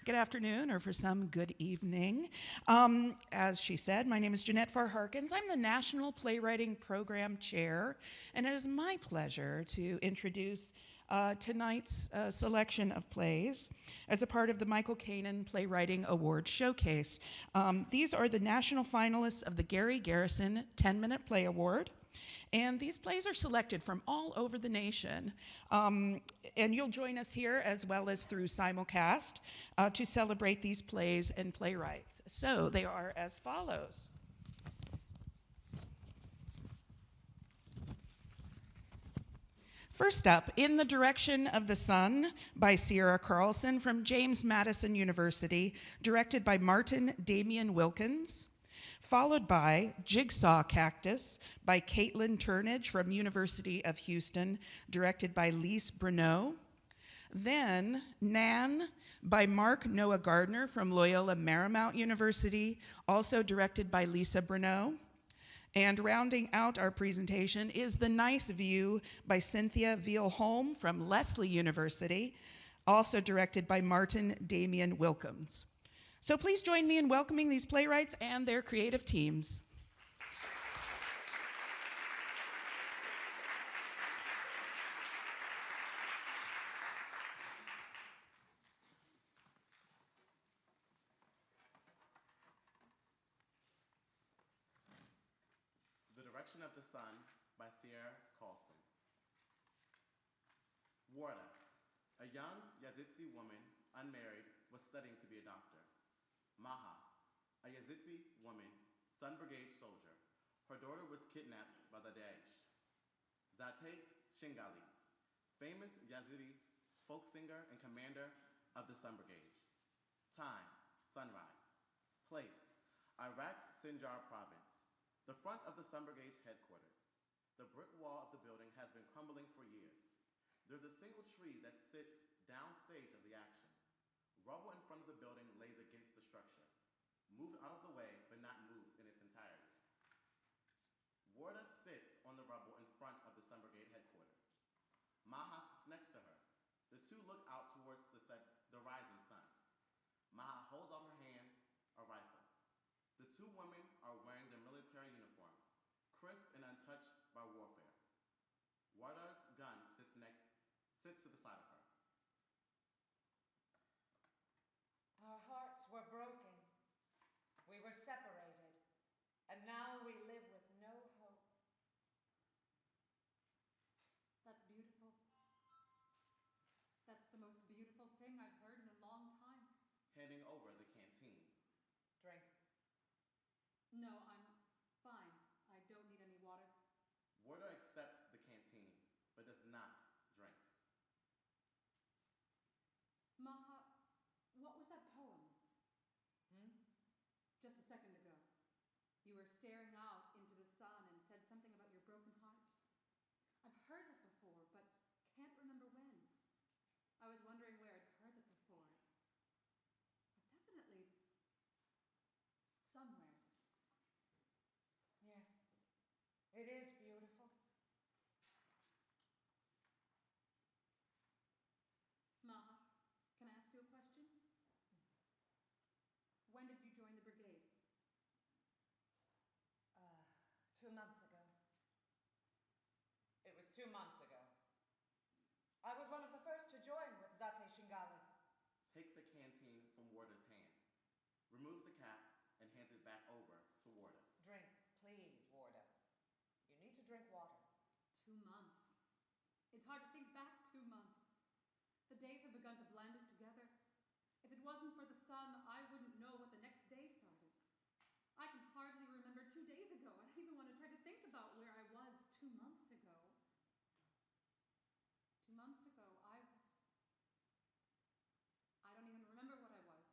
good afternoon, or for some, good evening. As she said, my name is Jeanette Farr Harkins. I'm the National Playwriting Program Chair, and it is my pleasure to introduce tonight's selection of plays as a part of the Michael Kanan Playwriting Award Showcase. These are the national finalists of the Garrison 10-Minute Play Award. And these plays are selected from all over the nation. And you'll join us here as well as through simulcast to celebrate these plays and playwrights. So they are as follows. First up, In the Direction of the Sun by Sierra Carlson from James Madison University, directed by Martin Damian Wilkins. Followed by Jigsaw Cactus by Caitlin Turnage from University of Houston, directed by Lise Bruneau. Then Nan by Mark Noah Gardner from Loyola Marymount University, also directed by Lisa Bruneau. And rounding out our presentation is The Nice View by Cynthia Veal-Holm from Lesley University, also directed by Martin Damian Wilkins. So please join me in welcoming these playwrights and their creative teams. The Direction of the Sun by Sierra Carlson. Warda, a young Yazidi woman, unmarried, was studying to be a doctor. Maha, a Yazidi woman, Sun Brigade soldier. Her daughter was kidnapped by the Daesh. Zatate Shingali, famous Yazidi folk singer and commander of the Sun Brigade. Time, sunrise. Place, Iraq's Sinjar province. The front of the Sun Brigade's headquarters. The brick wall of the building has been crumbling for years. There's a single tree that sits downstage of the action. Rubble in front of the building lays against the structure, moved out of the way but not moved in its entirety. Warda sits on the rubble in front of the Sun Brigade headquarters. Maha sits next to her. The two look out towards the rising sun. Maha holds out her hands, a rifle. The two women are wearing their military uniforms, crisp and untouched by warfare. Warda's gun sits to the side of her. Our hearts were broken. We were separated, and now we live with no hope. That's beautiful. That's the most beautiful thing I've heard in a long time. Handing over the canteen. Drink. No, I'm fine. I don't need any water. Warda accepts the canteen, but does not drink. Maha, what was that poem? Just a second ago. You were staring out into the sun and said something about your broken heart. I've heard it before, but can't remember when. I was wondering where I'd heard it before. But definitely somewhere. Yes, it is beautiful. Maha, can I ask you a question? When did you join the brigade? 2 months ago. It was 2 months ago. I was one of the first to join with Zate Shingali. Takes the canteen from Warda's hand, removes the cap, and hands it back over to Warda. Drink, please, Warda. You need to drink water. 2 months. It's hard to think back 2 months. The days have begun to blend together. If it wasn't for the sun, I wouldn't know what the next day started. I can hardly remember 2 days ago. I don't even want to try to think about where I was 2 months ago. 2 months ago, I don't even remember what I was.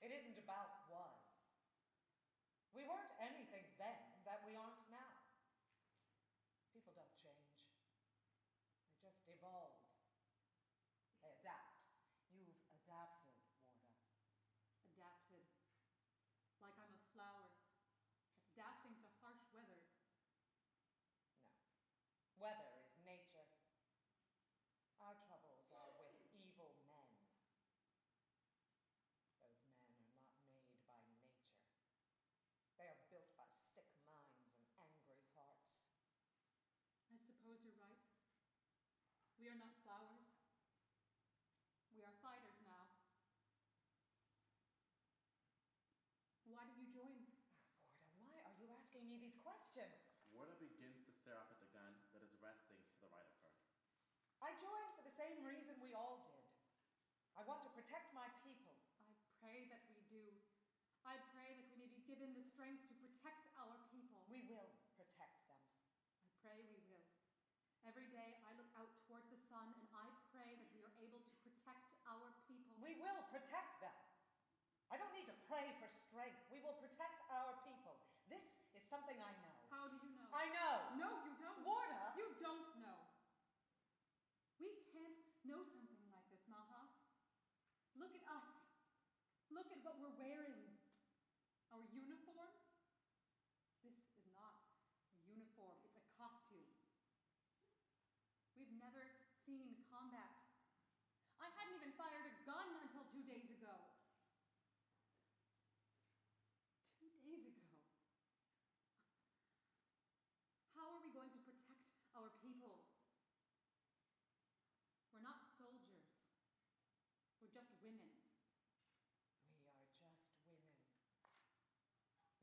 It isn't about was. We weren't anything then that we aren't now. People don't change. They just evolve. They adapt. You've adapted, Warda. Adapted. Like I'm a flower that's adapting to harsh weather. No. Weather is nature. Our troubles are with evil men. We are not flowers. We are fighters now. Why did you join? Warda, why are you asking me these questions? Warda begins to stare off at the gun that is resting to the right of her. I joined for the same reason we all did. I want to protect my people. I pray that we do. I pray that we may be given the strength to protect our people. We will protect them. I pray we will. Every day I look out towards the sun and I pray that we are able to protect our people. We will protect them. I don't need to pray for strength. We will protect our people. This is something I know. How do you know? I know. No, you don't. Warda! You don't know. We can't know something like this, Maha. Look at us. Look at what we're wearing. Our uniform? This is not a uniform, it's a costume. We've never seen combat. I hadn't even fired a gun until 2 days ago. 2 days ago. How are we going to protect our people? We're not soldiers. We're just women. We are just women.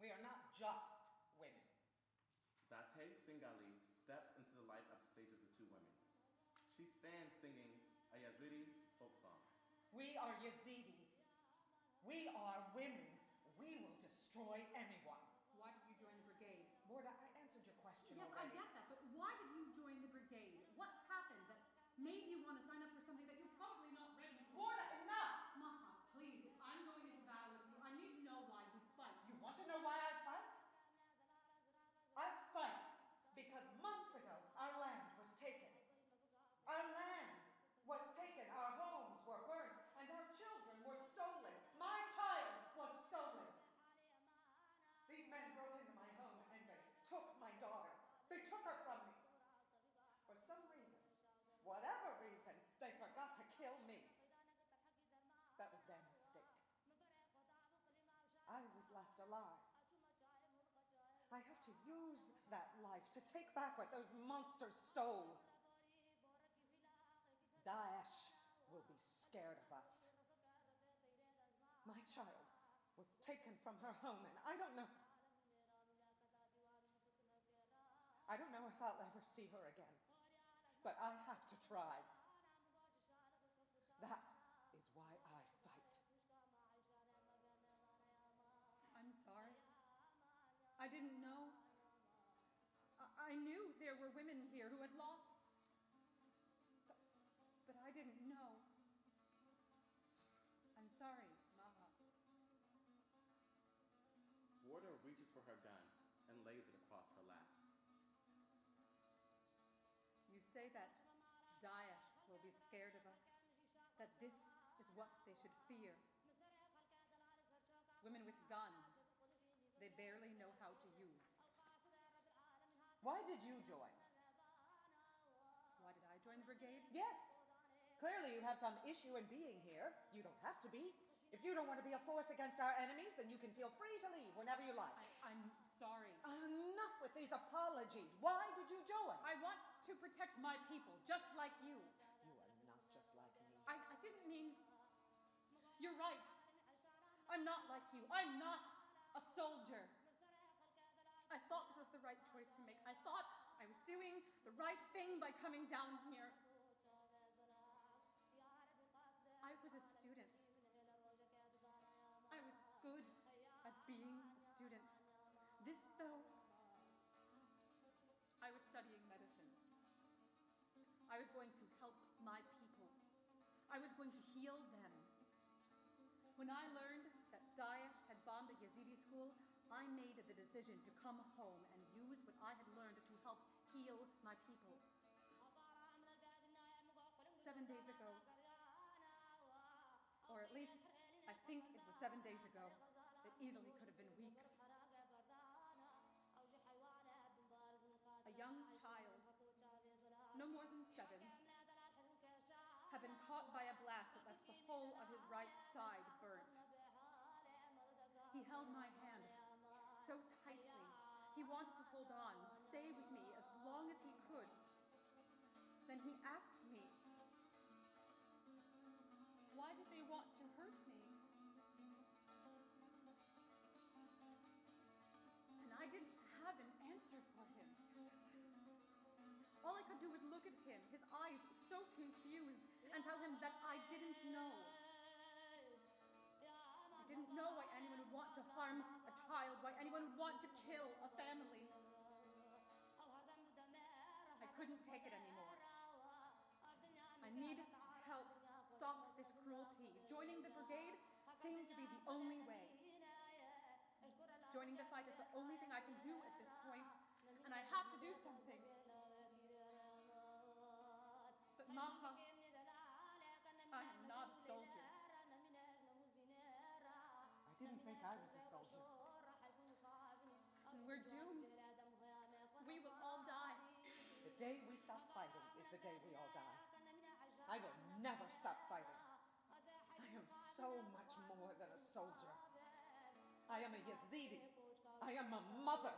We are not just women. Zate Singali steps into the light upstage of the two women. She stands singing a Yazidi folk song. We are Yazidi. We are women. We will destroy anyone. Why did you join the brigade? Warda, I answered your question Yes, already. I get that, but why did you join the brigade? What happened that made you want to sign up for something that you're probably not ready for? Warda, enough! Maha, please, if I'm going into battle with you, I need to know why you fight. You want to know why I fight? I fight because months ago our land was taken. Our land was taken, our homes were burnt, and our children were stolen. My child was stolen. These men broke into my home and they took my daughter. They took her from me. For some reason, whatever reason, they forgot to kill me. That was their mistake. I was left alive. I have to use that life to take back what those monsters stole. Daesh will be scared of us. My child was taken from her home, and I don't know if I'll ever see her again. But I have to try. That is why I fight. I'm sorry. I didn't know. I knew there were women here who had lost. But I didn't know. I'm sorry, Maha. Warda reaches for her gun and lays it across her lap. You say that Daesh will be scared of us, that this is what they should fear. Women with guns, they barely know how to use. Why did you join? Why did I join the brigade? Yes. Clearly you have some issue in being here. You don't have to be. If you don't want to be a force against our enemies, then you can feel free to leave whenever you like. I'm sorry. Enough with these apologies. Why did you join? I want to protect my people, just like you. You are not just like me. I didn't mean... You're right. I'm not like you. I'm not a soldier. I thought this was the right choice to make. I thought I was doing the right thing by coming down here. I was a student. I was good at being a student. This, though, I was studying medicine. I was going to help my people. I was going to heal them. When I learned that Daesh had bombed a Yazidi school, I made the decision to come home and use what I had learned to help heal my people. 7 days ago, or at least I think it was 7 days ago. It easily could have been weeks. A young child, no more than 7, had been caught by a blast that left the whole of his right side burnt. He held my hand so tightly. He wanted to hold on, stay with me as long as he could. Then he asked me All I could do was look at him, his eyes so confused, and tell him that I didn't know. I didn't know why anyone would want to harm a child, why anyone would want to kill a family. I couldn't take it anymore. I needed to help stop this cruelty. Joining the brigade seemed to be the only way. Joining the fight is the only thing I can do at this point, and I have to do something. But Maha, I am not a soldier. I didn't think I was a soldier. And we're doomed. We will all die. The day we stop fighting is the day we all die. I will never stop fighting. I am so much more than a soldier. I am a Yazidi. I am a mother.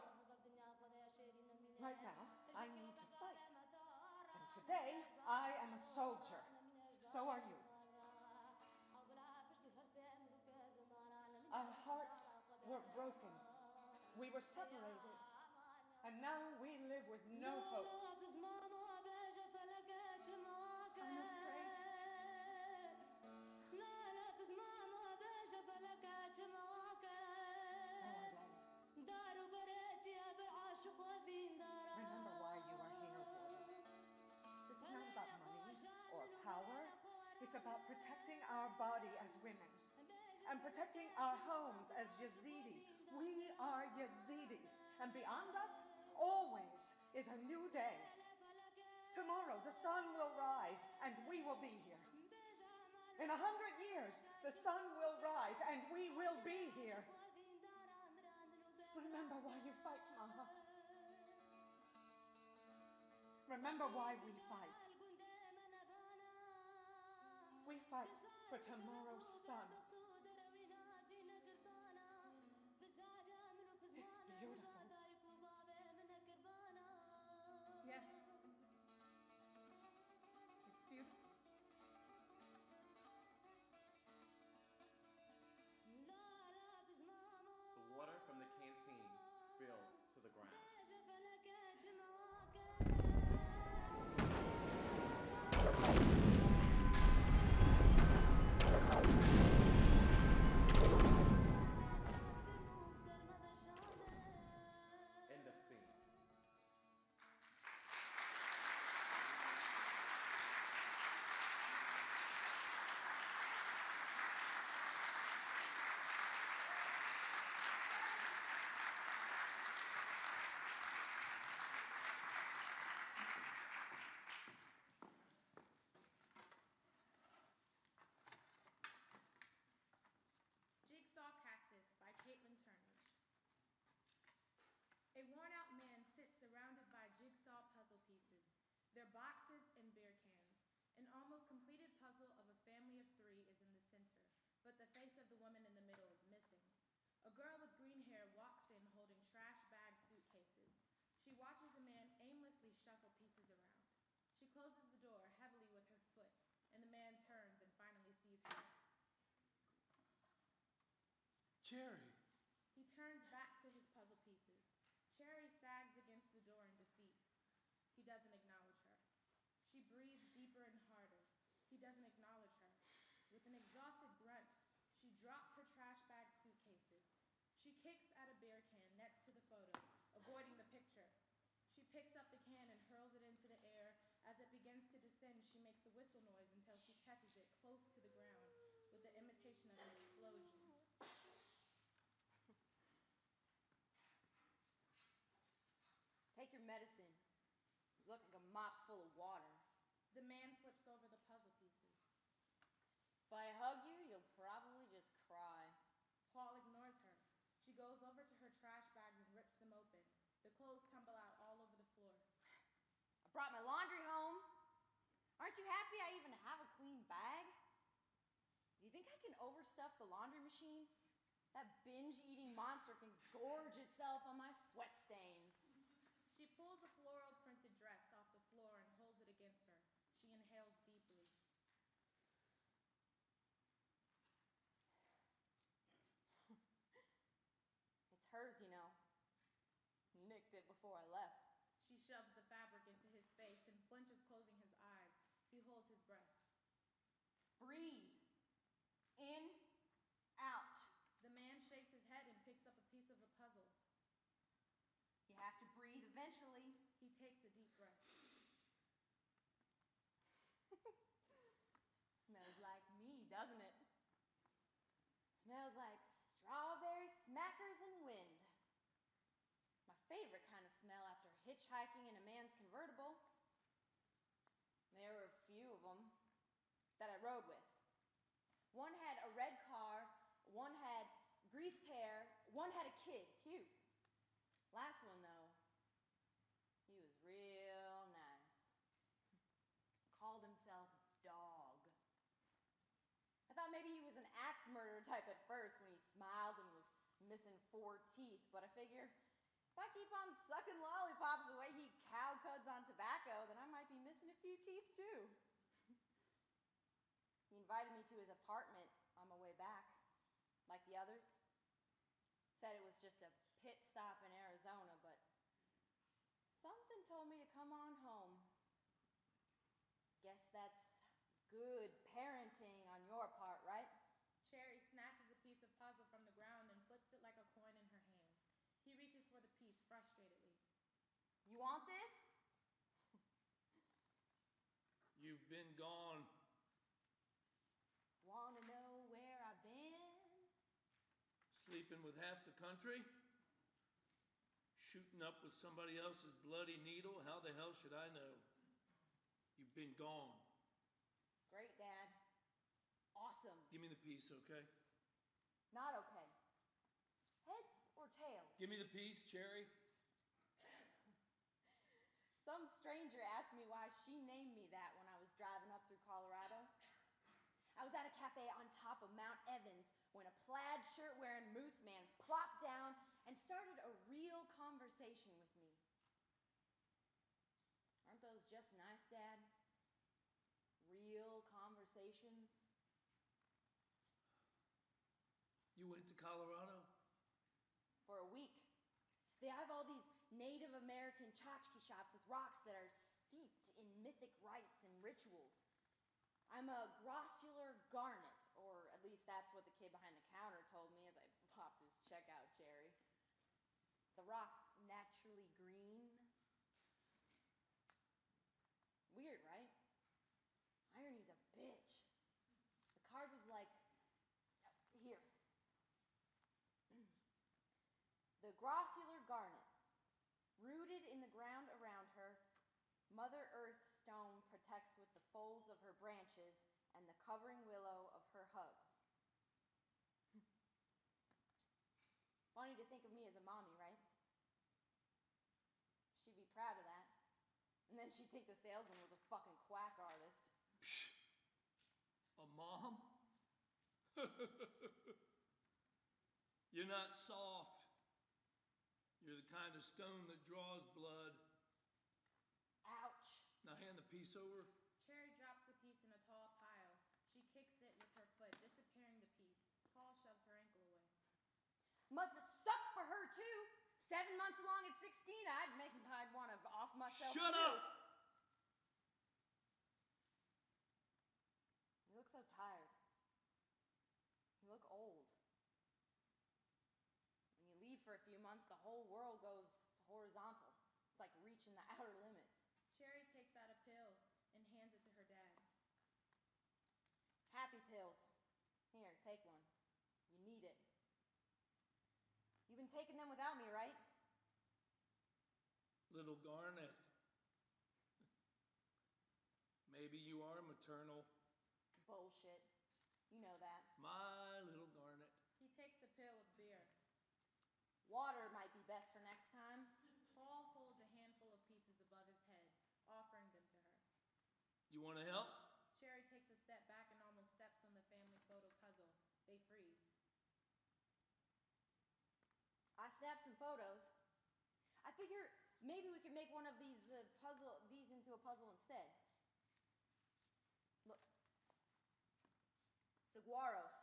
Right now, I need to fight. And today, I am a soldier. So are you. Our hearts were broken. We were separated. And now we live with no hope. I'm afraid. Remember why you are here, boy. This is not about money or power. It's about protecting our body as women and protecting our homes as Yazidi. We are Yazidi, and beyond us, always is a new day. Tomorrow, the sun will rise, and we will be here. In 100 years, the sun will rise, and we will be here. Remember why you fight, Maha. Remember why we fight. We fight for tomorrow's sun. It's beautiful. Yes. It's beautiful. The water from the canteen spills to the ground. End of scene. Jigsaw Cactus by Caitlin Turner. A worn-out man sits surrounded by jigsaw puzzle pieces, their boxes and beer cans. An almost completed puzzle of a family of 3 is in the center, but the face of the woman in the middle is missing. A girl with green hair walks in holding trash bag suitcases. She watches the man aimlessly shuffle pieces around. She closes the door heavily with her foot, and the man turns and finally sees her. Cherry. He turns back to his puzzle pieces. Cherry sags against the door in defeat. He doesn't acknowledge her. She breathes deeper and harder. He doesn't acknowledge her. With an exhausted grunt, she drops her trash bag suitcases. She kicks at a beer can next to the photo, avoiding the picture. She picks up the can and hurls it into the air. As it begins to descend, she makes a whistle noise until she catches it close to the ground with the imitation of an explosion. Take your medicine. You look like a mop full of water. The man flips over the puzzle pieces. If I hug you, you'll probably just cry. Paul ignores her. She goes over to her trash bags and rips them open. The clothes tumble out all over the floor. I brought my laundry home. Aren't you happy I even have a clean bag? Do you think I can overstuff the laundry machine? That binge-eating monster can gorge itself on my sweat stains. She pulls a floral printed dress off the floor and holds it against her. She inhales deeply. It's hers, you know. Nicked it before I left. She shoves the fabric into his face holds his breath. Breathe. In, out. The man shakes his head and picks up a piece of the puzzle. You have to breathe eventually. He takes a deep breath. Smells like me, doesn't it? Smells like strawberry smackers and wind. My favorite kind of smell after hitchhiking in a man's convertible. There were a few of them that I rode with. One had a red car, one had greased hair, one had a kid, cute. Last one, though, he was real nice. Called himself Dog. I thought maybe he was an axe murderer type at first when he smiled and was missing 4 teeth, but I figured if I keep on sucking lollipops the way he cow cuds on tobacco, then I might be missing a few teeth too. He invited me to his apartment on my way back, like the others. Said it was just a pit stop in Arizona, but something told me to come on home. Guess that's good parenting on your part, right? Cherry snatches a piece of puzzle from the ground and flips it like a coin in her hands. He reaches for the piece frustratedly. You want this? You've been gone. Want to know where I've been? Sleeping with half the country? Shooting up with somebody else's bloody needle? How the hell should I know? You've been gone. Great, Dad. Awesome. Give me the piece, okay? Not okay. Heads or tails? Give me the piece, Cherry. Some stranger asked me why she named me that when I was driving up through Colorado. I was at a cafe on top of Mount Evans when a plaid shirt wearing moose man plopped down and started a real conversation with me. Aren't those just nice, Dad? Real conversations? You went to Colorado? For a week. They have all these Native American tchotchke shops with rocks that are steeped in mythic rites and rituals. I'm a grossular garnet, or at least that's what the kid behind the counter told me as I popped his checkout cherry. The rock's naturally green. Weird, right? Irony's a bitch. The card was like, here. The grossular garnet, rooted in the ground around her, Mother Earth's stone protects with the folds of her branches and the covering willow of her hugs. Funny to think of me as a mommy, right? She'd be proud of that. And then she'd think the salesman was a fucking quack artist. Psh, a mom? You're not soft. You're the kind of stone that draws blood. Ouch. Now hand the piece over. Cherry drops the piece in a tall pile. She kicks it with her foot, disappearing the piece. Paul shoves her ankle away. Must have sucked for her too. 7 months along at 16, I'd want to off myself. Shut too. up! You look so tired. You look old. When you leave for a few months, the whole world goes horizontal. It's like reaching the outer limits. Cherry takes out a pill and hands it to her dad. Happy pills. Here, take one. You need it. You've been taking them without me, right? Little Garnet. Maybe you are maternal. Bullshit. You know that. My little Garnet. He takes the pill with beer. Water might be best for next time. Paul holds a handful of pieces above his head, offering them to her. You want to help? Cherry takes a step back and almost steps on the family photo puzzle. They freeze. I snapped some photos. I figure maybe we could make one of these into a puzzle instead. Look. Saguaros.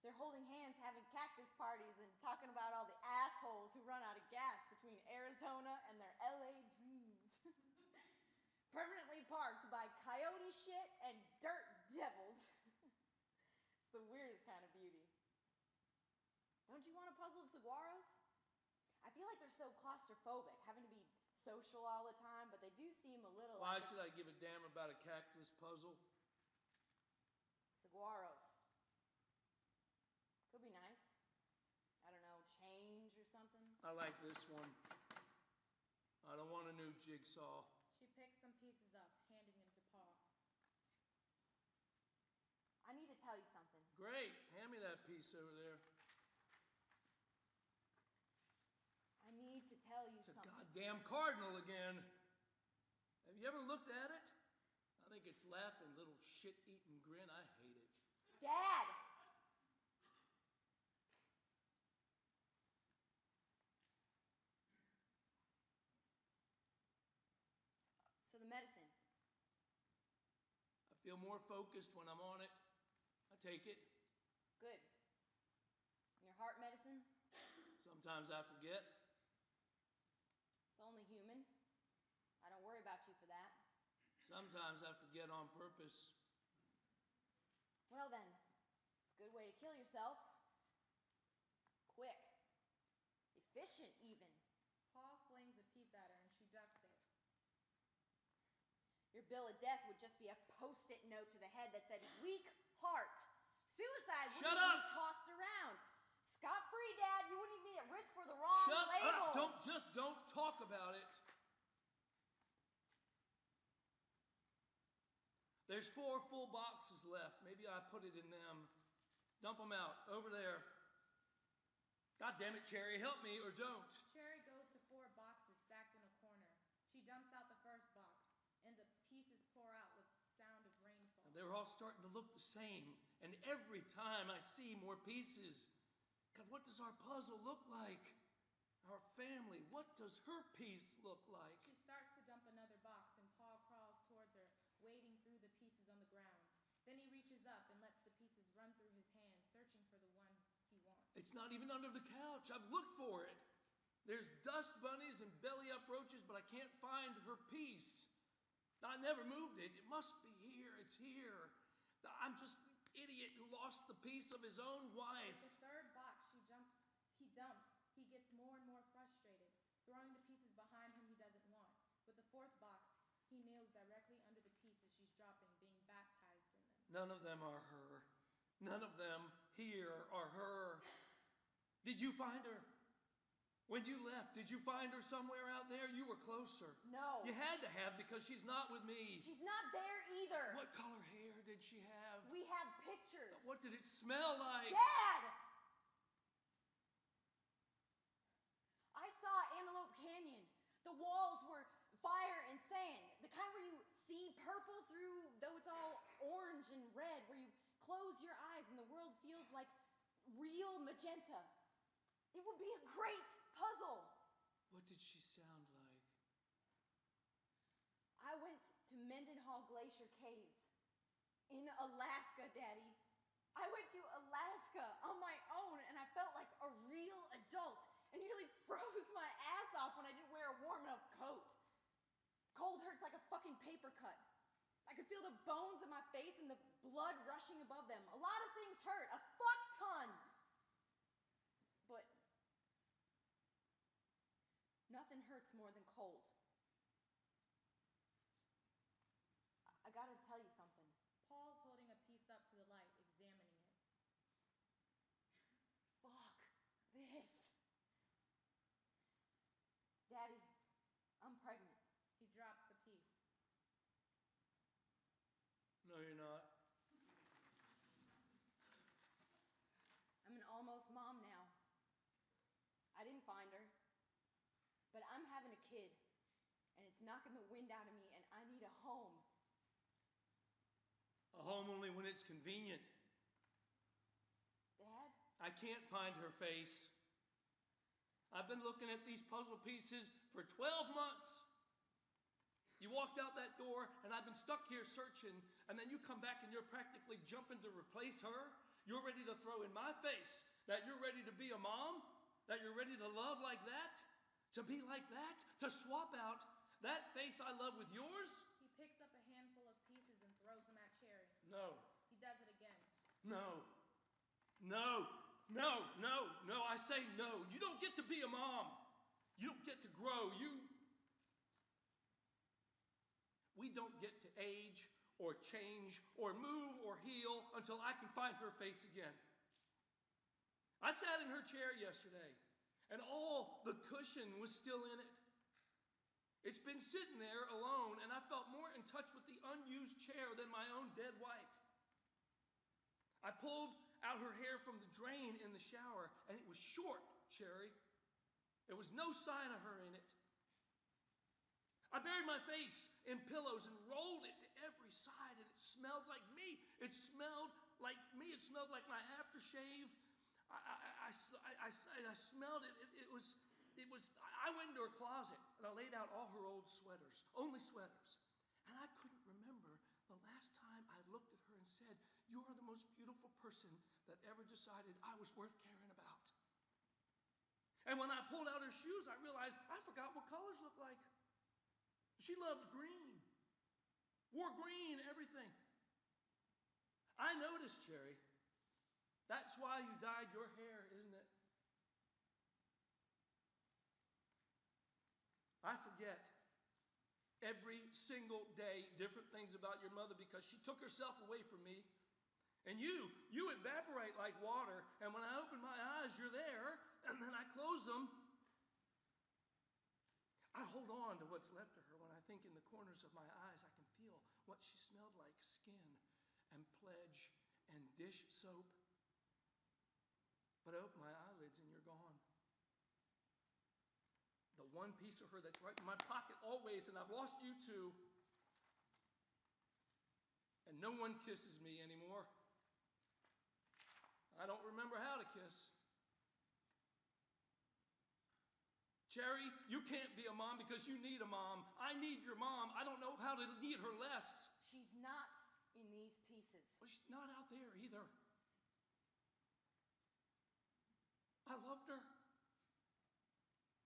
They're holding hands, having cactus parties, and talking about all the assholes who run out of gas between Arizona and their LA dreams. Permanently parked by coyote dirty shit and dirt devils. It's the weirdest kind of beauty. Don't you want a puzzle of saguaros? I feel like they're so claustrophobic, having to be social all the time, but they do seem a little Why like should I give a damn about a cactus puzzle? saguaros. Could be nice. I don't know, change or something. I like this one. I don't want a new jigsaw. She picks some pieces up, handing them to Paul. I need to tell you something. Great. Hand me that piece over there. I need to tell you It's a something. goddamn cardinal again. Have you ever looked at it? I think it's laughing, little shit-eating grin. I hate it. Dad! So the medicine. I feel more focused when I'm on it. I take it. Good. And your heart medicine? Sometimes I forget. It's only human. I don't worry about you for that. Sometimes I forget on purpose. Well then, it's a good way to kill yourself. Quick. Efficient even. Paul flings a piece at her and she ducks it. Your bill of death would just be a post-it note to the head that said, weak heart. Suicide wouldn't Shut even up! be tossed around. Scot-free, Dad. You wouldn't even be at risk for the wrong Shut label. up! Don't talk about it. There's 4 full boxes left. Maybe I put it in them. Dump them out. Over there. God damn it, Cherry. Help me or don't. Cherry goes to 4 boxes stacked in a corner. She dumps out the first box, and the pieces pour out with sound of rainfall. They're all starting to look the same. And every time I see more pieces, God, what does our puzzle look like? Our family, what does her piece look like? She starts to dump another box, and Paul crawls towards her, wading through the pieces on the ground. Then he reaches up and lets the pieces run through his hands, searching for the one he wants. It's not even under the couch. I've looked for it. There's dust bunnies and belly-up roaches, but I can't find her piece. I never moved it. It must be here. It's here. I'm just an idiot who lost the piece of his own wife. With the third box he dumps, he gets more and more frustrated, throwing the pieces behind him he doesn't want. With the 4th box, he kneels directly under the pieces she's dropping, being baptized in them. None of them are her. None of them here are her. Did you find her? When you left, did you find her somewhere out there? You were closer. No. You had to have, because she's not with me. She's not there either. What color hair did she have? We have pictures. What did it smell like? Dad! I saw Antelope Canyon. The walls were fire and sand. The kind where you see purple through, though it's all orange and red, where you close your eyes and the world feels like real magenta. It would be a great puzzle. What did she sound like? I went to Mendenhall Glacier Caves in Alaska, Daddy. I went to Alaska on my own, and I felt like a real adult and nearly froze my ass off when I didn't wear a warm enough coat. Cold hurts like a fucking paper cut. I could feel the bones in my face and the blood rushing above them. A lot of things hurt, a fuck ton. But nothing hurts more than cold. I gotta tell you something. Paul's holding a piece up to the light, examining it. Fuck this. Daddy, I'm pregnant. He drops the piece. No, you're not. I'm an almost mom now. I didn't find her, but I'm having a kid, and it's knocking the wind out of me, and I need a home. A home only when it's convenient. Dad? I can't find her face. I've been looking at these puzzle pieces for 12 months. You walked out that door, and I've been stuck here searching, and then you come back and you're practically jumping to replace her. You're ready to throw in my face that you're ready to be a mom, that you're ready to love like that, to be like that, to swap out that face I love with yours. He picks up a handful of pieces and No. He does it again. No. No. No. No. No. I say no. You don't get to be a mom. You don't get to grow. We don't get to age or change or move or heal until I can find her face again. I sat in her chair yesterday, and all the cushion was still in it. It's been sitting there alone, and I felt more in touch with the unused chair than my own dead wife. I pulled out her hair from the drain in the shower, and it was short, Cherry. There was no sign of her in it. I buried my face in pillows and rolled it to every side, and it smelled like me. It smelled like me. It smelled like my aftershave. I smelled it. I went into her closet, and I laid out all her old sweaters, only sweaters. And I couldn't remember the last time I looked at her and said, "You are the most beautiful person that ever decided I was worth caring about." And when I pulled out her shoes, I realized I forgot what colors look like. She loved green, wore green, everything. I noticed, Cherry. That's why you dyed your hair, isn't it? I forget every single day different things about your mother because she took herself away from me. And you evaporate like water, and when I open my eyes, you're there, and then I close them. I hold on to what's left of her when I think in the corners of my eyes I can feel what she smelled like, skin and pledge and dish soap. But I open my eyelids and you're gone. The one piece of her that's right in my pocket always, and I've lost you too. And no one kisses me anymore. I don't remember how to kiss. Cherry, you can't be a mom because you need a mom. I need your mom. I don't know how to need her less. She's not in these pieces. Well, she's not out there either. I loved her.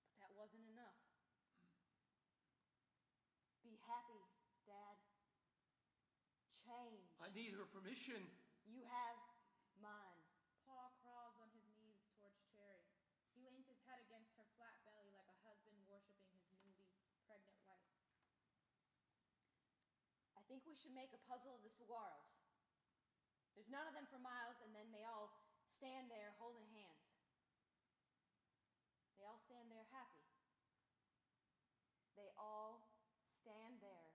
But that wasn't enough. Be happy, Dad. Change. I need her permission. You have mine. Paul crawls on his knees towards Cherry. He leans his head against her flat belly like a husband worshiping his newly pregnant wife. I think we should make a puzzle of the saguaros. There's none of them for miles, and then they all stand there holding hands. They all stand there happy. They all stand there,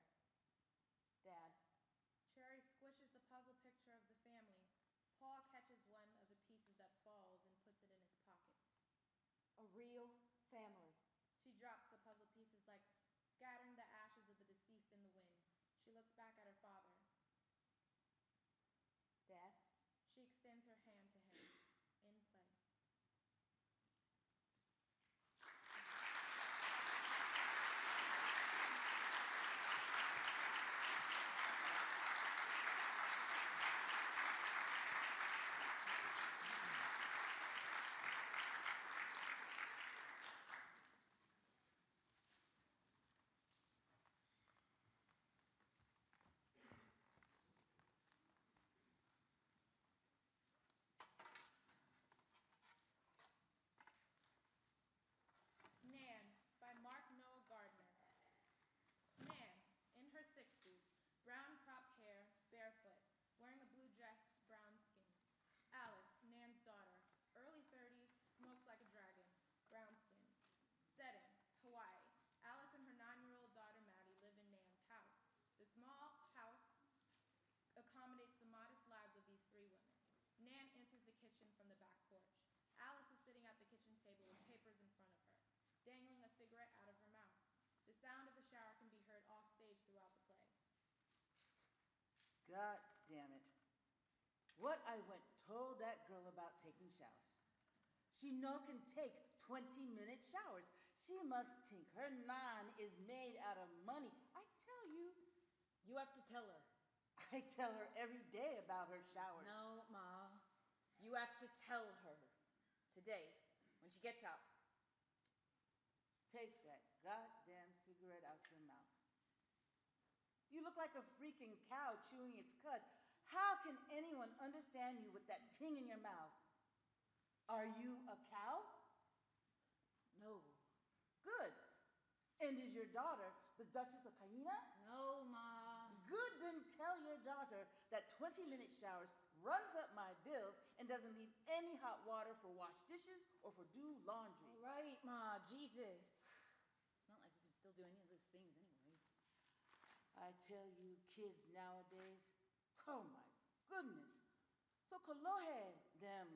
Dad. Cherry squishes the puzzle picture of the family. Paul catches one of the pieces that falls and puts it in his pocket. A real family. She drops the puzzle pieces like scattering the ashes of the deceased in the wind. She looks back at her father. Dad? She extends her hand to him in play. Nan, by Mark Noah Gardner. Nan, in her 60s, brown cropped hair, barefoot, wearing a blue dress, brown skin. Alice, Nan's daughter, early 30s, smokes like a dragon, brown skin. Setting, Hawaii. Alice and her 9-year-old daughter Maddie live in Nan's house. The small house accommodates the modest lives of these 3 women. Nan enters the kitchen from the back porch. Alice is sitting at the kitchen table with papers in front of her, dangling a cigarette out of her mouth. The sound of a shower can be heard off stage throughout the play. God damn it. What I went told that girl about taking showers. She no can take 20-minute showers. She must think her nan is made out of money. I tell you. You have to tell her. I tell her every day about her showers. No, Ma. You have to tell her. Today, when she gets out. Take that goddamn cigarette out your mouth. You look like a freaking cow chewing its cud. How can anyone understand you with that ting in your mouth? Are you a cow? No. Good. And is your daughter the Duchess of Caina? No, Ma. Good, then tell your daughter that 20-minute showers runs up my bills and doesn't leave any hot water for wash dishes or for do laundry. All right, Ma. Jesus. It's not like you can still do any of those things anyway. I tell you, kids nowadays, oh my goodness. So Kolohe, them,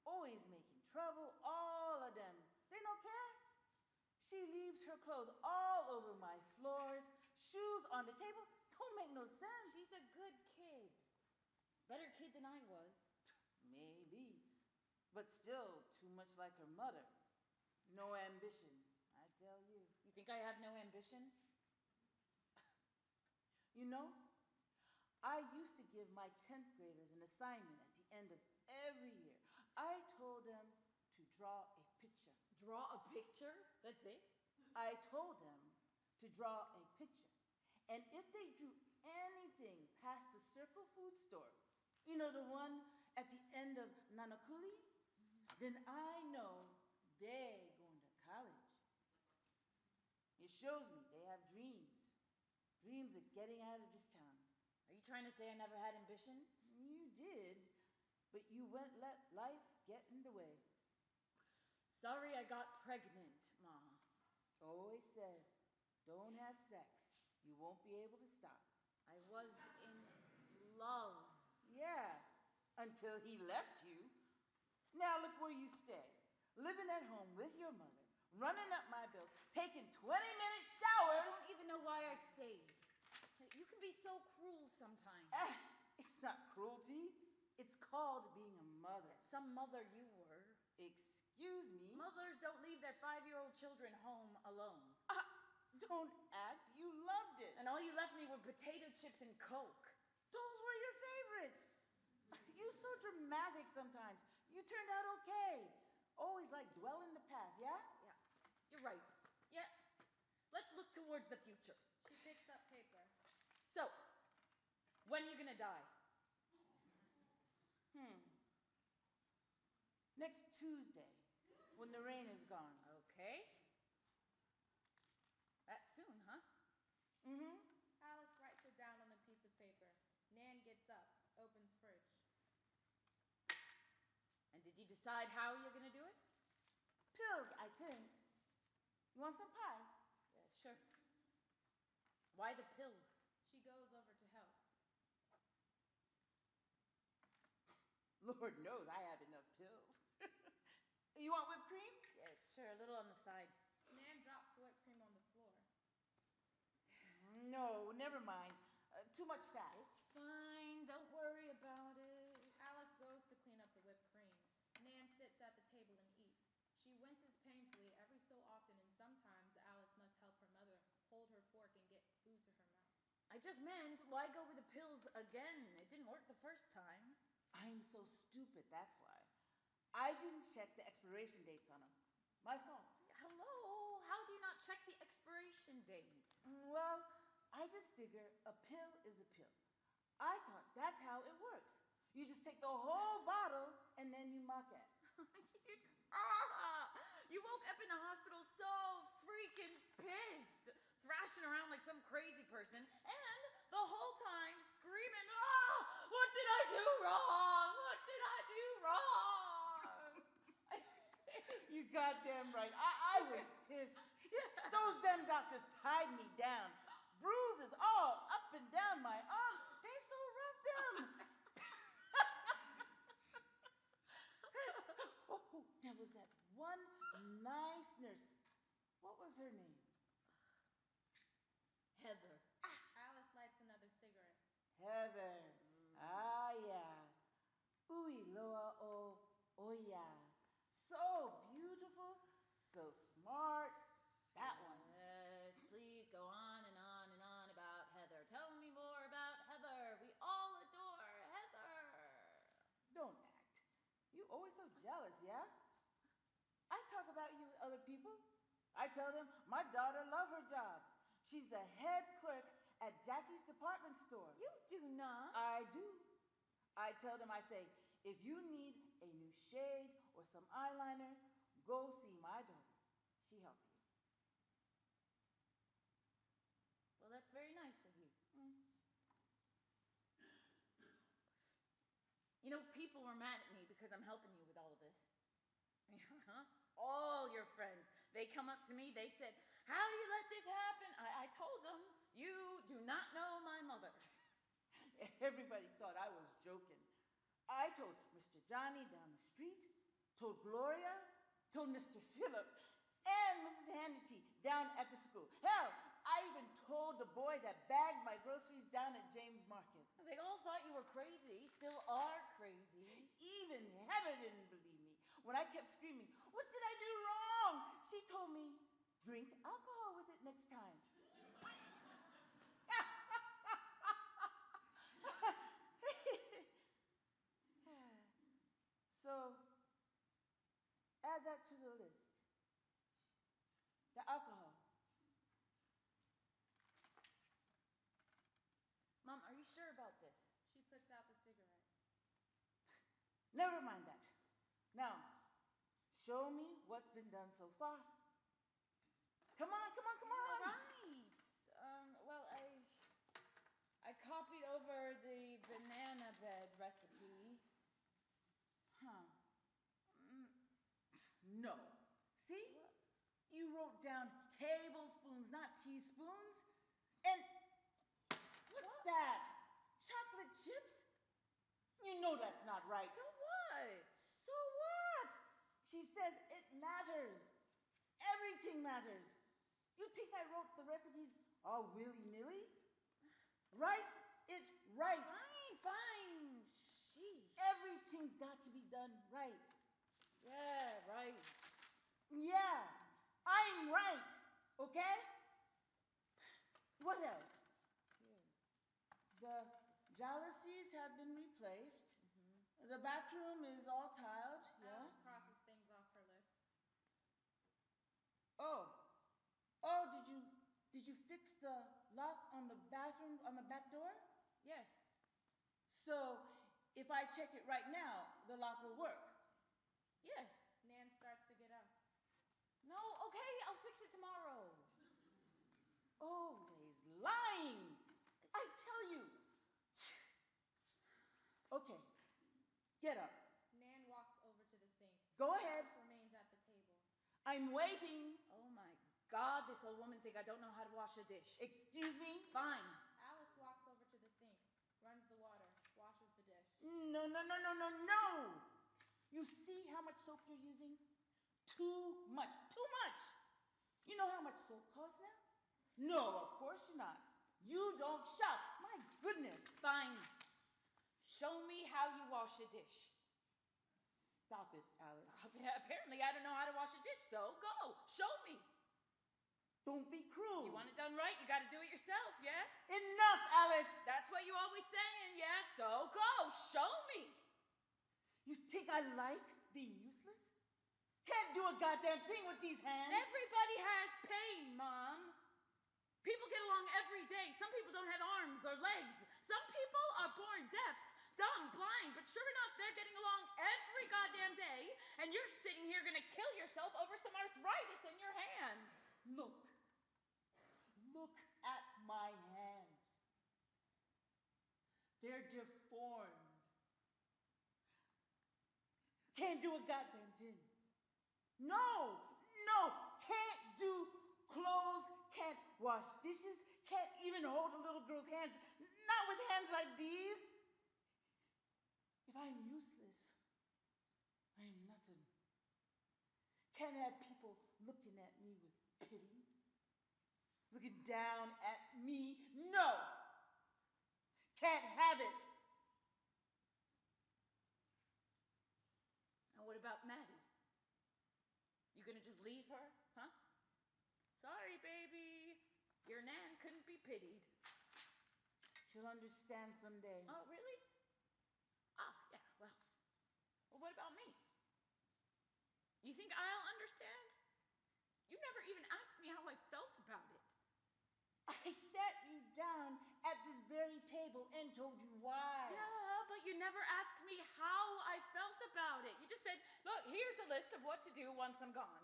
always making trouble, all of them. They don't care. She leaves her clothes all over my floors, shoes on the table. Don't make no sense. She's a good kid. Better kid than I was. Maybe, but still too much like her mother. No ambition, I tell you. You think I have no ambition? You know, I used to give my 10th graders an assignment at the end of every year. I told them to draw a picture. Draw a picture? That's it? I told them to draw a picture. And if they drew anything past the Circle Food store, you know, the one at the end of Nanakuli, then I know they're going to college. It shows me they have dreams. Dreams of getting out of this town. Are you trying to say I never had ambition? You did, but you wouldn't let life get in the way. Sorry I got pregnant, Ma. Always said, don't have sex. You won't be able to stop. I was in love. Yeah, until he left you. Now look where you stay. Living at home with your mother, running up my bills, taking 20-minute I showers. don't even know why I stayed. You can be so cruel sometimes. It's not cruelty. It's called being a mother. Some mother you were. Excuse me. Mothers don't leave their 5-year-old children home alone. Don't act. You loved it. And all you left me were potato chips and Coke. Those were your favorites. You're so dramatic sometimes. You turned out okay. Always like dwell in the past, yeah? Yeah, you're right. Yeah. Let's look towards the future. She picks up paper. So, when are you gonna die? Next Tuesday, when the rain is gone. Okay. That's soon, huh? Mm-hmm. Alice writes it down on a piece of paper. Nan gets up, opens fridge. And did you decide how you're gonna do it? Pills, I think. You want some pie? Yeah, sure. Why the pills? She goes over to help. Lord knows I have enough pills. You want whipped cream? Yeah, sure, a little on the side. Nan drops whipped cream on the floor. No, never mind. Too much fat. It's fine, don't worry about it. Alice goes to clean up the whipped cream. Nan sits at the table and eats. She winces painfully every so often, and sometimes Alice must help her mother hold her fork and get food to her mouth. I just meant, why go with the pills again? It didn't work the first time. I'm so stupid, that's why. I didn't check the expiration dates on them. My fault. Hello, how do you not check the expiration date? Well, I just figure a pill is a pill. I thought that's how it works. You just take the whole bottle and then you mock it. You woke up in the hospital so freaking pissed, thrashing around like some crazy person, and the whole time screaming, what did I do wrong? What did I do wrong? You goddamn right. I was pissed. Those damn doctors tied me down. Bruises all up and down my arms. They so rough them. There was that one nice nurse. What was her name? Heather. Alice lights another cigarette. Heather. Ah, yeah. Ui loa o oya. So beautiful, so smart. That one. Yes, please go on and on and on about Heather. Tell me more about Heather. We all adore Heather. Don't act. You always so jealous, yeah? I talk about you with other people. I tell them my daughter love her job. She's the head clerk at Jackie's department store. You do not. I do. I tell them, I say, if you need a new shade or some eyeliner, go see my daughter. She helped you. Well, that's very nice of you. You know, people were mad at me because I'm helping you with all of this. All your friends, they come up to me, they said, how do you let this happen? I told them, you do not know my mother. Everybody thought I was joking. I told Mr. Johnny down the street, told Gloria, told Mr. Phillip, and Mrs. Hannity down at the school. Hell, I even told the boy that bags my groceries down at James Market. They all thought you were crazy, still are crazy. Even Heather didn't believe me. When I kept screaming, what did I do wrong? She told me, drink alcohol with it next time. So, add that to the list. The alcohol. Mom, are you sure about this? She puts out the cigarette. Never mind that. Now, show me what's been done so far. Come on, come on, come on. All right. Well, I copied over the banana bread recipe. Huh. No. See? You wrote down tablespoons, not teaspoons. And what's that? Chocolate chips? You know that's not right. So what? So what? She says it matters. Everything matters. You think I wrote the recipes all willy-nilly? Write it right. Fine. Sheesh. Everything's got to be done right. Yeah, right. Yeah, I'm right, okay? What else? The jalousies have been replaced. The bathroom is all tiled, yeah? Alice crosses things off her list. Oh, did you fix the lock on the bathroom, on the back door? Yeah. So, if I check it right now, the lock will work. Yeah. Nan starts to get up. No, okay, I'll fix it tomorrow. Always lying. I tell you. Okay, get up. Nan walks over to the sink. Go ahead. Alice remains at the table. I'm waiting. Oh my God, this old woman think I don't know how to wash a dish. Excuse me? Fine. Alice walks over to the sink, runs the water, washes the dish. No. You see how much soap you're using? Too much. You know how much soap costs now? No, of course you're not. You don't shop. My goodness. Fine. Show me how you wash a dish. Stop it, Alice. Apparently I don't know how to wash a dish, so go. Show me. Don't be cruel. You want it done right, you gotta do it yourself, yeah? Enough, Alice. That's what you always saying, yeah? So go. Show me. You think I like being useless? Can't do a goddamn thing with these hands. Everybody has pain, Mom. People get along every day. Some people don't have arms or legs. Some people are born deaf, dumb, blind, but sure enough, they're getting along every goddamn day, and you're sitting here gonna kill yourself over some arthritis in your hands. Look at my hands. They're deformed. Can't do a goddamn thing. No, can't do clothes, can't wash dishes, can't even hold a little girl's hands, not with hands like these. If I'm useless, I am nothing. Can't have people looking at me with pity, looking down at me. No, can't have it. And what about Maddie? You gonna just leave her, huh? Sorry, baby. Your Nan couldn't be pitied. She'll understand someday. Oh, really? Ah, yeah, well, what about me? You think I'll understand? You never even asked me how I felt about it. I sat you down at this very table and told you why. Yeah, but but you never asked me how I felt about it. You just said, look, here's a list of what to do once I'm gone.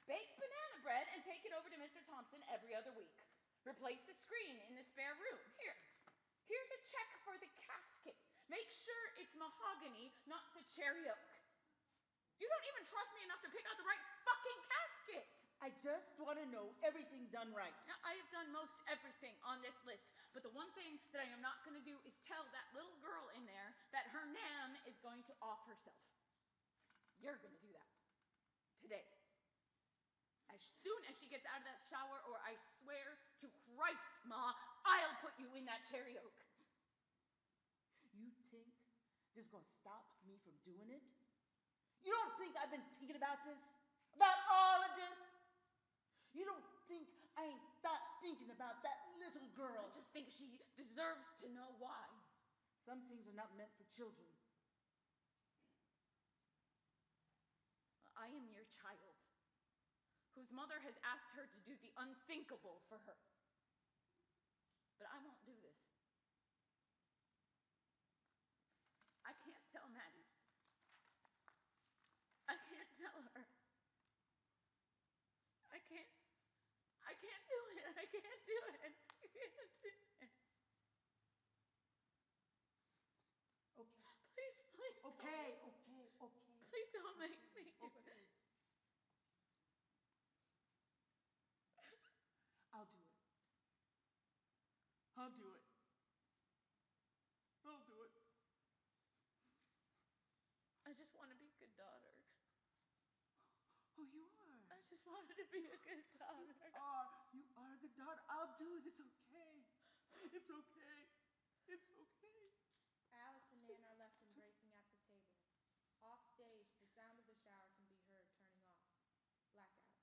Bake banana bread and take it over to Mr. Thompson every other week. Replace the screen in the spare room. Here's a check for the casket. Make sure it's mahogany, not the cherry oak. You don't even trust me enough to pick out the right fucking casket. I just want to know everything done right. Now, I have done most everything on this list, but the one thing that I am not going to do is tell that little girl in there that her nan is going to off herself. You're going to do that. Today. As soon as she gets out of that shower, or I swear to Christ, Ma, I'll put you in that cherry oak. You think this is going to stop me from doing it? You don't think I've been thinking about this? About all of this? You don't think I ain't thought thinking about that little girl? I just think she deserves to know why. Some things are not meant for children. I am your child, whose mother has asked her to do the unthinkable for her. But I won't do this. I can't tell Maddie. I can't tell her. I can't do it. I can't do it. I can't do it. Okay. Please, please. Okay. Please don't make me do it. I'll do it. I'll do it. I'll do it. I just want to be a good daughter. Oh, you are. I just wanted to be a good daughter. You are a good daughter. I'll do it. It's okay. It's okay. It's okay. Alice and Nan are left embracing at the table. Off stage, the sound of the shower can be heard turning off. Blackout.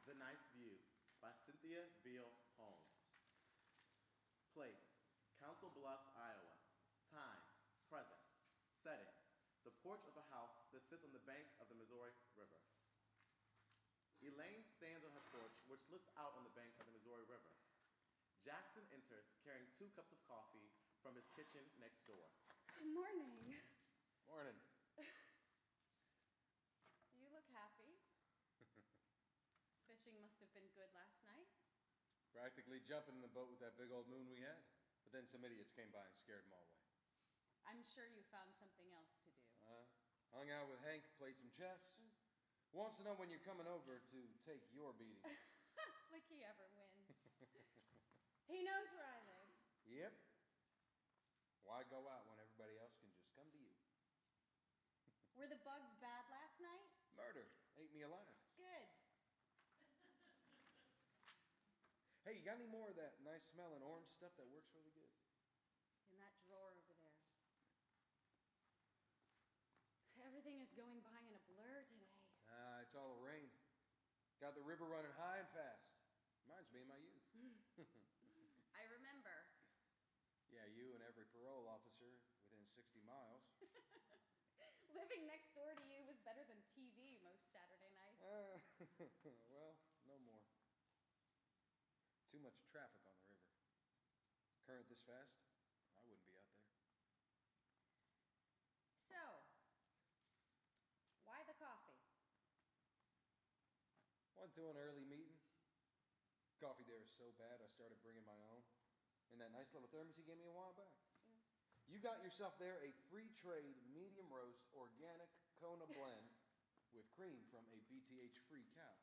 The Nice View by Cynthia Veal Holmes. Place, Council Bluffs, Iowa. Time, present. Setting, the porch of a house that sits on the bank of the Missouri River. Elaine stands on her porch, which looks out on the bank of the Missouri River. Jackson enters, carrying 2 cups of coffee from his kitchen next door. Good morning. Morning. You look happy. Fishing must have been good last night. Practically jumping in the boat with that big old moon we had. But then some idiots came by and scared them all away. I'm sure you found something else to do. Hung out with Hank, played some chess. Wants to know when you're coming over to take your beating. Like he ever wins. He knows where I live. Yep. Why go out when everybody else can just come to you? Were the bugs bad last night? Murder. Ate me alive. Good. Hey, you got any more of that nice smelling orange stuff that works really good? In that drawer over there. Everything is going by in a blur today. It's all the rain. Got the river running high and fast. Reminds me of my youth. I remember. Yeah, you and every parole officer within 60 miles. Living next door to you was better than TV most Saturday nights. Well, no more. Too much traffic on the river. Current this fast, I wouldn't be out there. So, why the coffee? Went to an early meeting. Coffee there is so bad, I started bringing my own. In that nice little thermos you gave me a while back. Yeah. You got yourself there a free trade, medium roast, organic Kona blend with cream from a BTH-free cow.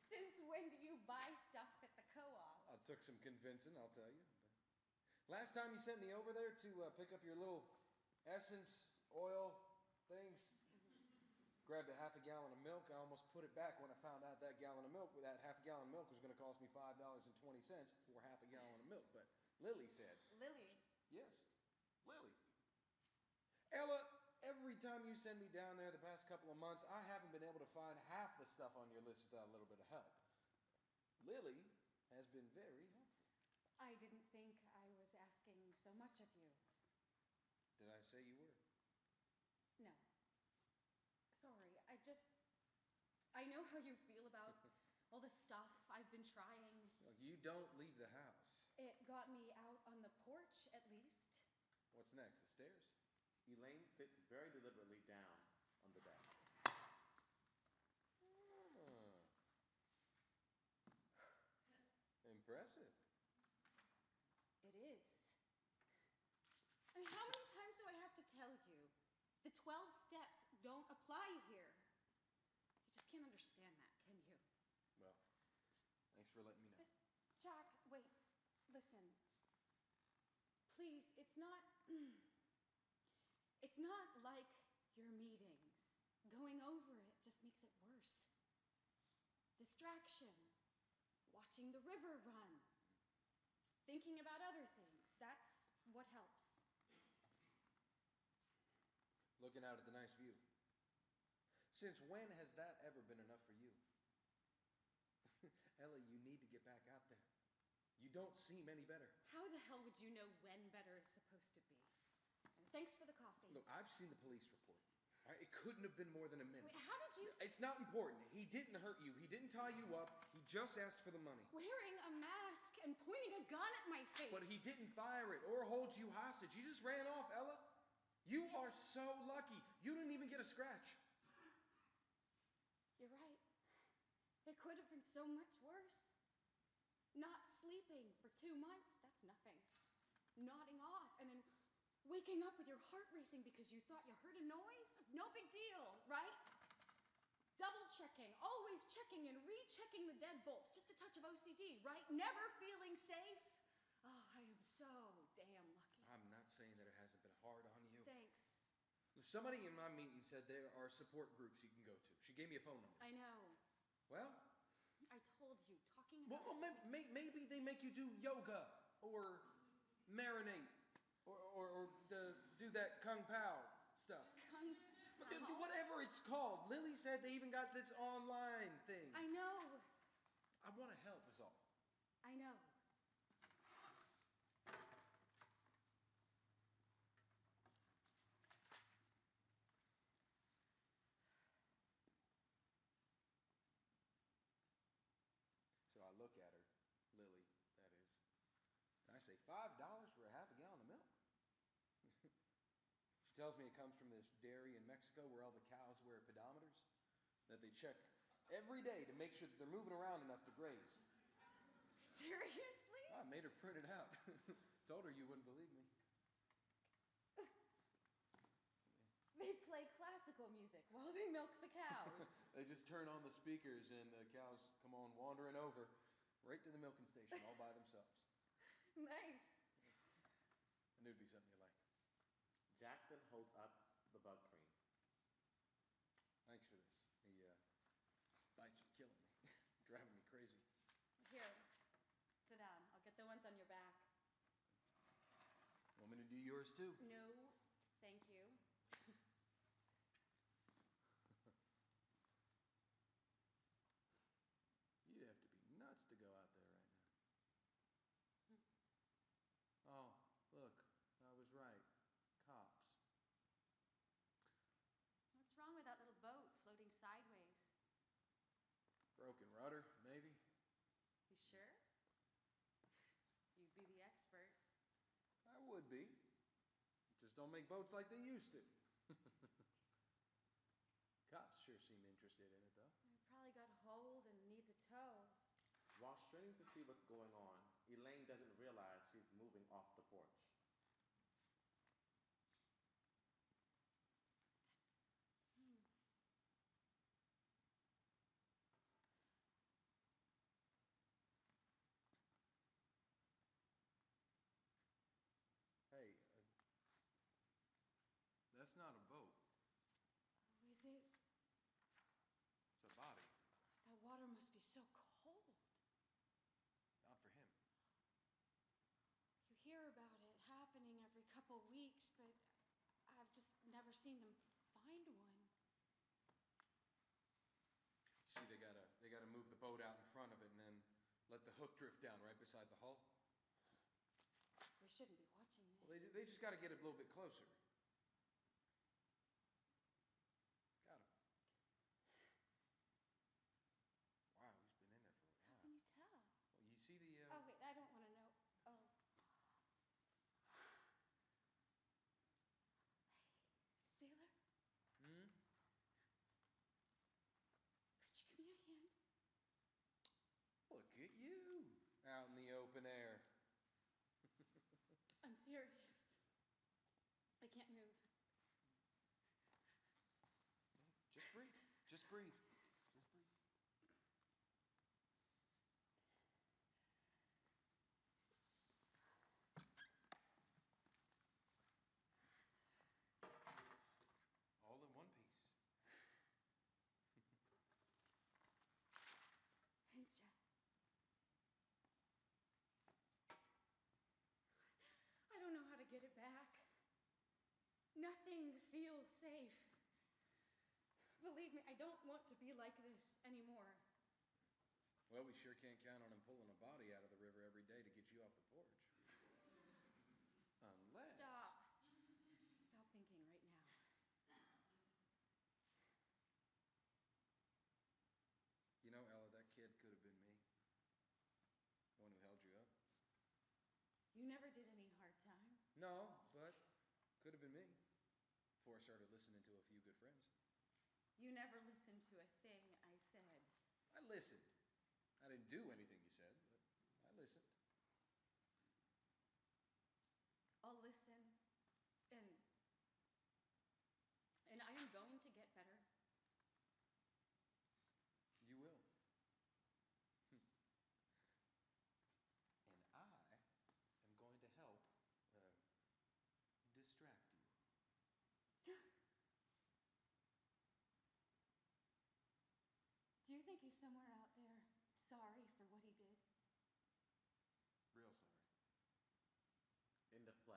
Since when do you buy stuff at the co-op? I took some convincing, I'll tell you. Last time you sent me over there to pick up your little essence oil things, grabbed a half a gallon of milk. I almost put it back when I found out that half a gallon of milk was going to cost me $5.20 for half a gallon of milk. But Lily said, Lily? yes, Lily. Ella, every time you send me down there the past couple of months, I haven't been able to find half the stuff on your list without a little bit of help. Lily has been very helpful. I didn't think I was asking so much of you. Did I say you were? No. Sorry, I know how you feel about all the stuff I've been trying. Look, you don't leave the house. It got me out on the porch, at least. What's next, the stairs? Elaine sits very deliberately down on the bed. Ah. Impressive. It is. I mean, how many times do I have to tell you? The 12 steps don't apply here. You just can't understand that, can you? Well, thanks for letting me know. Jack, wait, listen. Please, it's not like your meetings. Going over it just makes it worse. Distraction, watching the river run, thinking about other things. That's what helps. Looking out at the nice view. Since when has that ever been enough for you? Ella, you need to get back out there. You don't seem any better. How the hell would you know when better is supposed to be? And thanks for the coffee. Look, I've seen the police report. All right, it couldn't have been more than a minute. Wait, how did you... It's not important. He didn't hurt you. He didn't tie you up. He just asked for the money. Wearing a mask and pointing a gun at my face. But he didn't fire it or hold you hostage. He just ran off, Ella. You are so lucky. You didn't even get a scratch. You're right. It could have been so much worse. Not sleeping for 2 months, that's nothing. Nodding off and then waking up with your heart racing because you thought you heard a noise? No big deal, right? Double checking, always checking and rechecking the deadbolts. Just a touch of OCD, right? Never feeling safe. Oh, I am so damn lucky. I'm not saying that it hasn't been hard on you. Thanks. Somebody in my meeting said there are support groups you can go to. She gave me a phone number. I know. Well, I told you, talking well, about maybe they make you do yoga or marinate or do that Kung Pao stuff. Kung Pao? Whatever it's called. Lily said they even got this online thing. I know. I want to help is all. I know. So I look at her, Lily, that is, and I say, $5 for a half a gallon of milk? She tells me it comes from this dairy in Mexico where all the cows wear pedometers that they check every day to make sure that they're moving around enough to graze. Seriously? I made her print it out. Told her you wouldn't believe me. They play classical music while they milk the cows. They just turn on the speakers and the cows come on wandering over right to the milking station all by themselves. Nice. I knew it'd be something you like. Jackson holds up the bug cream. Thanks for this. The bites are killing me. Driving me crazy. Here, sit down. I'll get the ones on your back. Want me to do yours too? No, thank you. You'd have to be nuts to go out there right now. Oh, look, I was right. Cops. What's wrong with that little boat floating sideways? Broken rudder, maybe? You sure? You'd be the expert. I would be. Just don't make boats like they used to. Cops sure seem interested in it, though. It probably got holed and needs a tow. While straining to see what's going on, Elaine doesn't realize she's moving off the porch. Hey, that's not a boat. Oh, is it? It's a body. That water must be so cold. Not for him. You hear about it happening every couple couple weeks, but I've just never seen them find one. See, they gotta move the boat out in front of it and then let the hook drift down right beside the hull. They shouldn't be watching this. Well, they just gotta get it a little bit closer. Got him. Wow, he's been in there for a while. How can you tell? Well, you see the. Oh, wait, I don't want to know. Oh. Sailor, Hmm? could you give me a hand? Look at you out in the open air. I'm serious. I can't move. Just breathe. Just breathe. Just breathe. All in one piece. Thanks, Jack. I don't know how to get it back. Nothing feels safe. Believe me, I don't want to be like this anymore. Well, we sure can't count on him pulling a body out of the river every day to get you off the porch. Unless... Stop. Stop thinking right now. You know, Ella, that kid could have been me. The one who held you up. You never did any hard time. No, but could have been me. Before I started listening to a few good friends. You never listened to a thing I said. I listened. I didn't do anything you said, but I listened. I'll listen, and I am going to get better. You will. And I am going to help distract you. Do you think he's somewhere out there sorry for what he did? Real sorry. End of play.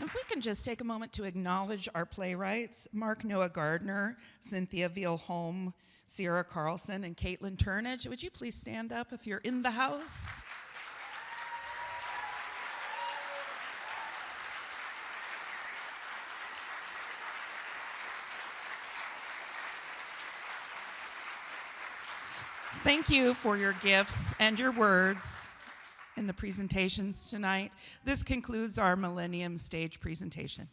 If we can just take a moment to acknowledge our playwrights, Mark Noah Gardner, Cynthia Veal-Holm, Sierra Carlson, and Caitlin Turnage. Would you please stand up if you're in the house? Thank you for your gifts and your words in the presentations tonight. This concludes our Millennium Stage presentation.